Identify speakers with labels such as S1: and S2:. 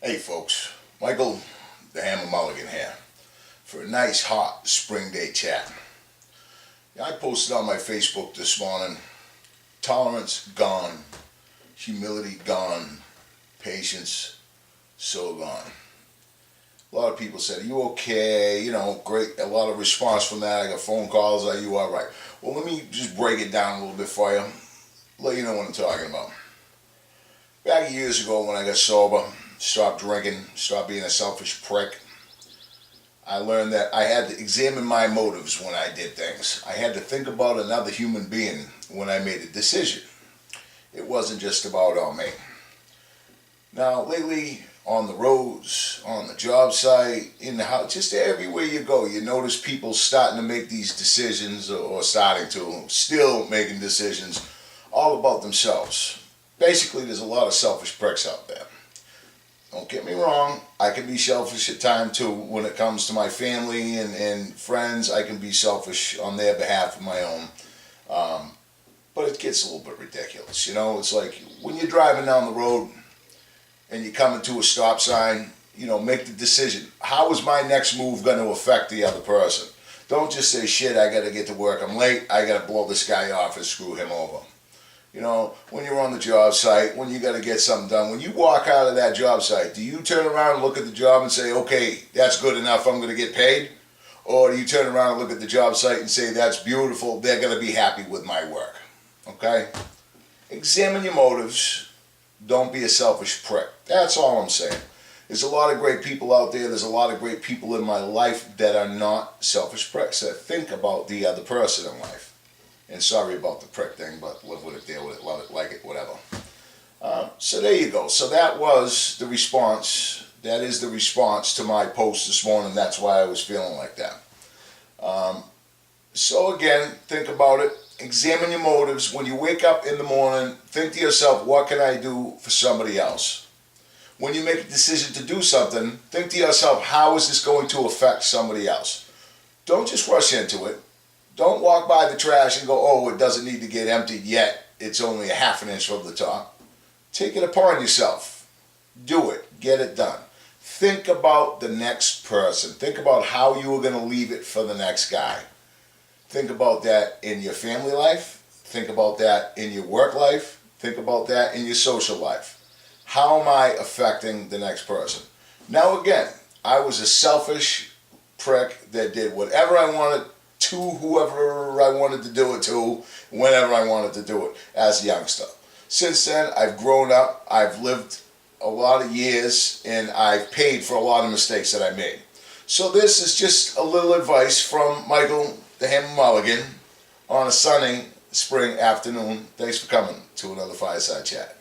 S1: Hey folks, Michael the Hammer Mulligan here for a nice hot spring day chat. I posted on my Facebook this morning, tolerance gone, humility gone, patience so gone. A lot of people said, are you okay? You know, great, a lot of response from that. I got phone calls, are you alright? Well, let me just break it down a little bit for you, let you know what I'm talking about. Back years ago when I got sober, stopped drinking, stopped being a selfish prick, I learned that I had to examine my motives when I did things. I had to think about another human being when I made a decision. It wasn't just about all me. Now lately, on the roads, on the job site, in the house, just everywhere you go, you notice people starting to make these decisions, or starting to, still making decisions all about themselves. Basically, there's a lot of selfish pricks out there. Don't get me wrong, I can be selfish at times too. When it comes to my family and friends, I can be selfish on their behalf of my own. But it gets a little bit ridiculous, you know? It's like when you're driving down the road and you come into a stop sign, you know, make the decision. How is my next move going to affect the other person? Don't just say, shit, I got to get to work, I'm late, I got to blow this guy off and screw him over. You know, when you're on the job site, when you got to get something done, when you walk out of that job site, do you turn around and look at the job and say, okay, that's good enough, I'm going to get paid? Or do you turn around and look at the job site and say, that's beautiful, they're going to be happy with my work? Okay? Examine your motives. Don't be a selfish prick. That's all I'm saying. There's a lot of great people out there. There's a lot of great people in my life that are not selfish pricks, that think about the other person in life. And sorry about the prick thing, but live with it, deal with it, love it, like it, whatever. So there you go. So that was the response. That is the response to my post this morning. That's why I was feeling like that. So again, think about it. Examine your motives. When you wake up in the morning, think to yourself, what can I do for somebody else? When you make a decision to do something, think to yourself, how is this going to affect somebody else? Don't just rush into it. Don't walk by the trash and go, oh, it doesn't need to get emptied yet. It's only a half an inch from the top. Take it upon yourself. Do it. Get it done. Think about the next person. Think about how you are going to leave it for the next guy. Think about that in your family life. Think about that in your work life. Think about that in your social life. How am I affecting the next person? Now again, I was a selfish prick that did whatever I wanted to whoever I wanted to do it to, whenever I wanted to do it as a youngster. Since then, I've grown up, I've lived a lot of years, and I've paid for a lot of mistakes that I made. So this is just a little advice from Michael the Hammer Mulligan on a sunny spring afternoon. Thanks for coming to another Fireside Chat.